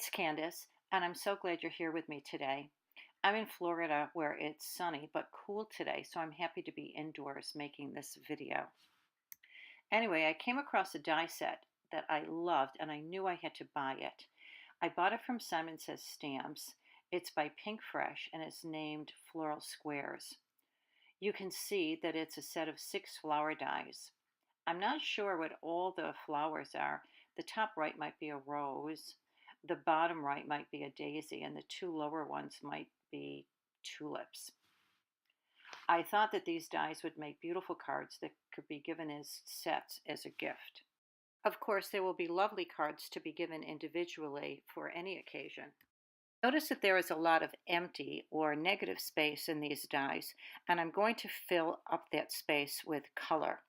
It's Candace, and I'm so glad you're here with me today. I'm in Florida where it's sunny but cool today, so I'm happy to be indoors making this video. Anyway, I came across a die set that I loved and I knew I had to buy it. I bought it from Simon Says Stamps. It's by Pink Fresh and it's named Floral Squares. You can see that it's a set of 6 flower dies. I'm not sure what all the flowers are. The top right might be a rose, the bottom right might be a daisy, and the 2 lower ones might be tulips. I thought that these dies would make beautiful cards that could be given as sets as a gift. Of course, there will be lovely cards to be given individually for any occasion. Notice that there is a lot of empty or negative space in these dies, and I'm going to fill up that space with color.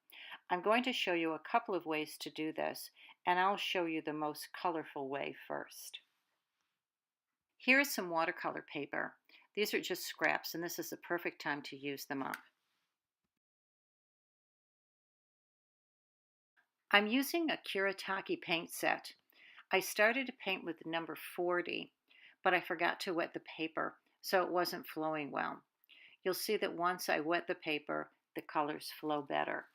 I'm going to show you a couple of ways to do this, and I'll show you the most colorful way first. Here is some watercolor paper. These are just scraps, and this is the perfect time to use them up. I'm using a Kuretake paint set. I started to paint with number 40, but I forgot to wet the paper, so it wasn't flowing well. You'll see that once I wet the paper, the colors flow better.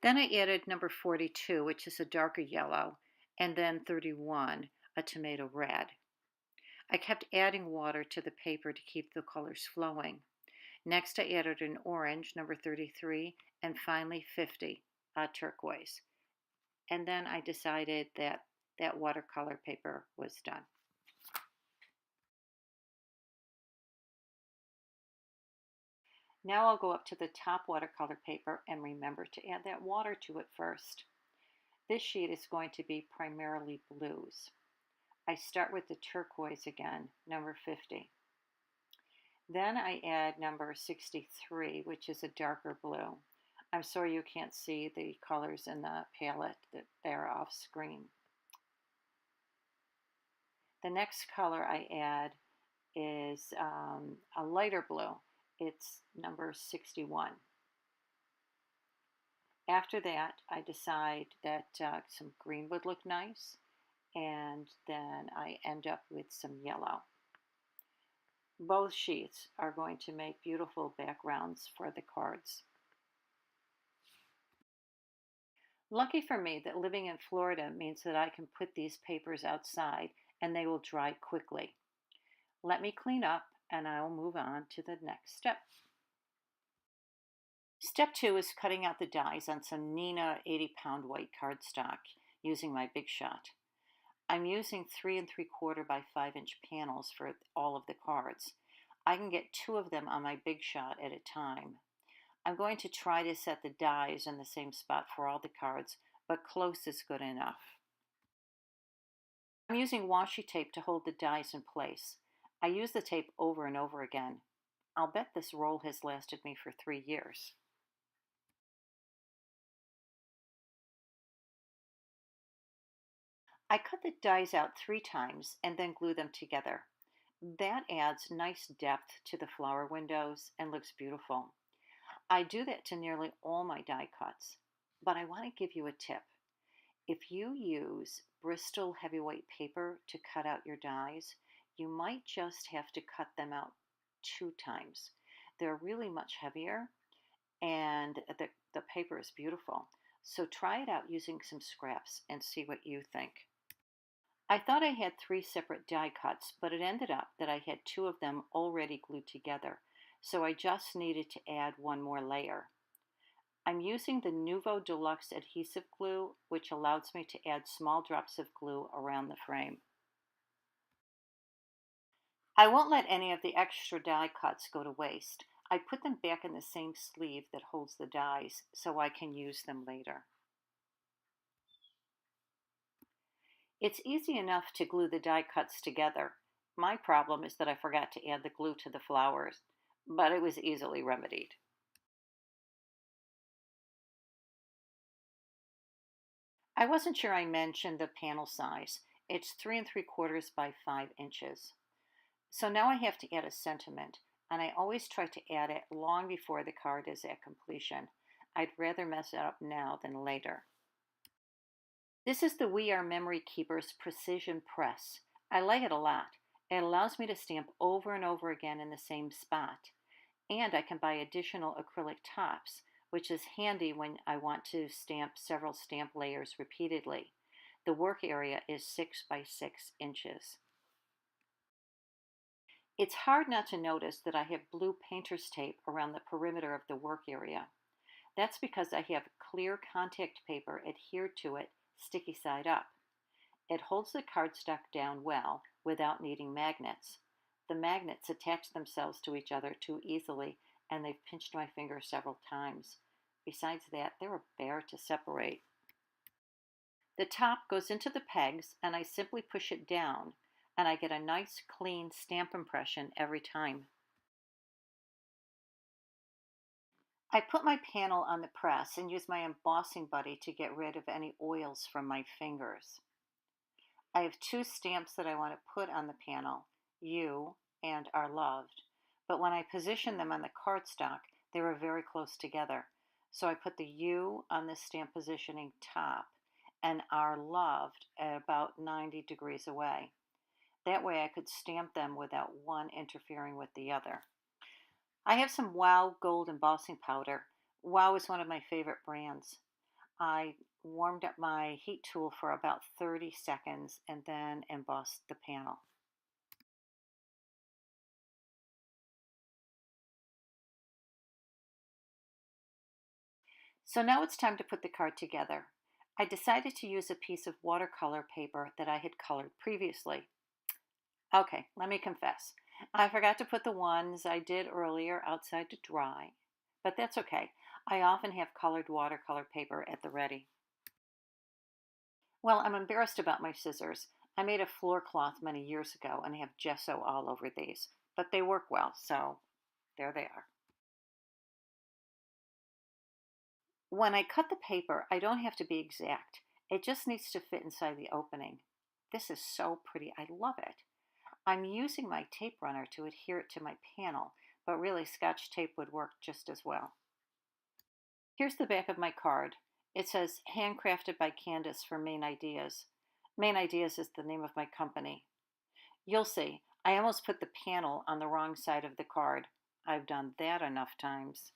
Then I added number 42, which is a darker yellow, and then 31, a tomato red. I kept adding water to the paper to keep the colors flowing. Next, I added an orange, number 33, and finally 50, turquoise. And then I decided that that watercolor paper was done. Now I'll go up to the top watercolor paper and remember to add that water to it first. This sheet is going to be primarily blues. I start with the turquoise again, number 50. Then I add number 63, which is a darker blue. I'm sorry you can't see the colors in the palette, that they're off screen. The next color I add is a lighter blue. It's number 61. After that, I decide that some green would look nice, and then I end up with some yellow. Both sheets are going to make beautiful backgrounds for the cards. Lucky for me that living in Florida means that I can put these papers outside and they will dry quickly. Let me clean up and I'll move on to the next step. Step 2 is cutting out the dies on some Neenah 80-pound white cardstock using my Big Shot. I'm using 3 3/4 by 5-inch panels for all of the cards. I can get 2 of them on my Big Shot at a time. I'm going to try to set the dies in the same spot for all the cards, but close is good enough. I'm using washi tape to hold the dies in place. I use the tape over and over again. I'll bet this roll has lasted me for 3 years. I cut the dies out 3 times and then glue them together. That adds nice depth to the flower windows and looks beautiful. I do that to nearly all my die cuts, but I want to give you a tip. If you use Bristol heavyweight paper to cut out your dies, you might just have to cut them out 2 times. They're really much heavier and the paper is beautiful. So try it out using some scraps and see what you think. I thought I had 3 separate die cuts, but it ended up that I had 2 of them already glued together, so I just needed to add 1 more layer. I'm using the Nuvo Deluxe adhesive glue, which allows me to add small drops of glue around the frame. I won't let any of the extra die cuts go to waste. I put them back in the same sleeve that holds the dies so I can use them later. It's easy enough to glue the die cuts together. My problem is that I forgot to add the glue to the flowers, but it was easily remedied. I wasn't sure I mentioned the panel size. It's 3 3/4 by 5 inches. So now I have to add a sentiment, and I always try to add it long before the card is at completion. I'd rather mess it up now than later. This is the We Are Memory Keepers Precision Press. I like it a lot. It allows me to stamp over and over again in the same spot. And I can buy additional acrylic tops, which is handy when I want to stamp several stamp layers repeatedly. The work area is 6 by 6 inches. It's hard not to notice that I have blue painter's tape around the perimeter of the work area. That's because I have clear contact paper adhered to it, sticky side up. It holds the cardstock down well without needing magnets. The magnets attach themselves to each other too easily, and they've pinched my finger several times. Besides that, they're a bear to separate. The top goes into the pegs, and I simply push it down, and I get a nice clean stamp impression every time. I put my panel on the press and use my embossing buddy to get rid of any oils from my fingers. I have two stamps that I want to put on the panel, You and Our Loved, but when I position them on the cardstock, they were very close together. So I put the You on the stamp positioning top and Our Loved at about 90 degrees away. That way I could stamp them without one interfering with the other. I have some Wow Gold embossing powder. Wow is one of my favorite brands. I warmed up my heat tool for about 30 seconds and then embossed the panel. So now it's time to put the card together. I decided to use a piece of watercolor paper that I had colored previously. Okay, let me confess. I forgot to put the ones I did earlier outside to dry, but that's okay. I often have colored watercolor paper at the ready. Well, I'm embarrassed about my scissors. I made a floor cloth many years ago and have gesso all over these, but they work well, so there they are. When I cut the paper, I don't have to be exact. It just needs to fit inside the opening. This is so pretty. I love it. I'm using my tape runner to adhere it to my panel, but really Scotch tape would work just as well. Here's the back of my card. It says, handcrafted by Candace for Main Ideas. Main Ideas is the name of my company. You'll see, I almost put the panel on the wrong side of the card. I've done that enough times.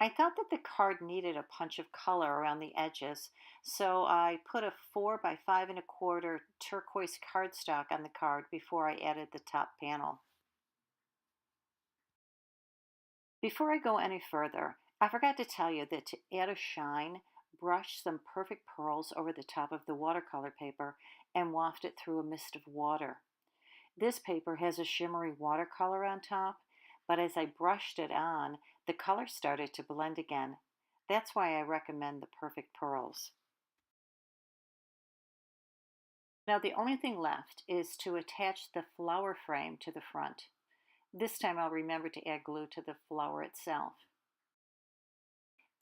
I thought that the card needed a punch of color around the edges, so I put a 4 by 5 1/4 turquoise cardstock on the card before I added the top panel. Before I go any further, I forgot to tell you that to add a shine, brush some perfect pearls over the top of the watercolor paper and waft it through a mist of water. This paper has a shimmery watercolor on top, but as I brushed it on, the color started to blend again. That's why I recommend the perfect pearls. Now the only thing left is to attach the flower frame to the front. This time I'll remember to add glue to the flower itself.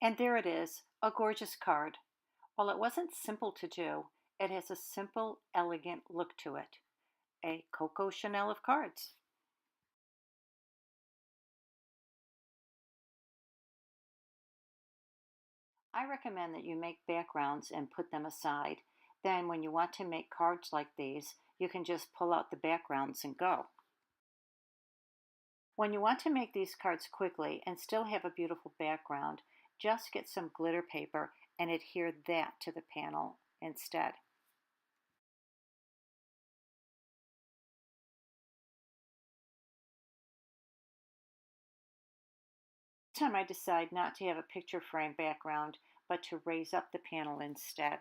And there it is, a gorgeous card. While it wasn't simple to do, it has a simple, elegant look to it. A Coco Chanel of cards. I recommend that you make backgrounds and put them aside. Then, when you want to make cards like these, you can just pull out the backgrounds and go. When you want to make these cards quickly and still have a beautiful background, just get some glitter paper and adhere that to the panel instead. This time I decide not to have a picture frame background, but to raise up the panel instead.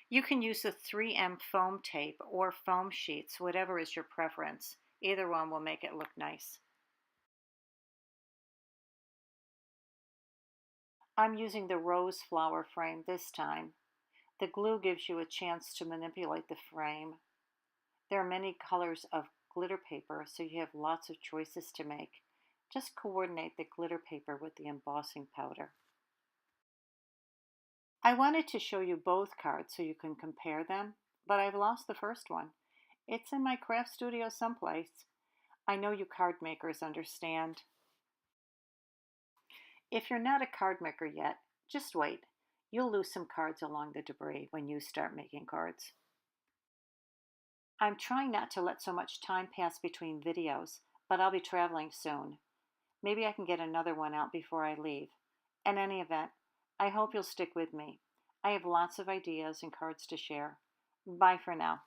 You can use the 3M foam tape or foam sheets, whatever is your preference. Either one will make it look nice. I'm using the rose flower frame this time. The glue gives you a chance to manipulate the frame. There are many colors of glitter paper, so you have lots of choices to make. Just coordinate the glitter paper with the embossing powder. I wanted to show you both cards so you can compare them, but I've lost the first one. It's in my craft studio someplace. I know you card makers understand. If you're not a card maker yet, just wait. You'll lose some cards along the debris when you start making cards. I'm trying not to let so much time pass between videos, but I'll be traveling soon. Maybe I can get another one out before I leave. In any event, I hope you'll stick with me. I have lots of ideas and cards to share. Bye for now.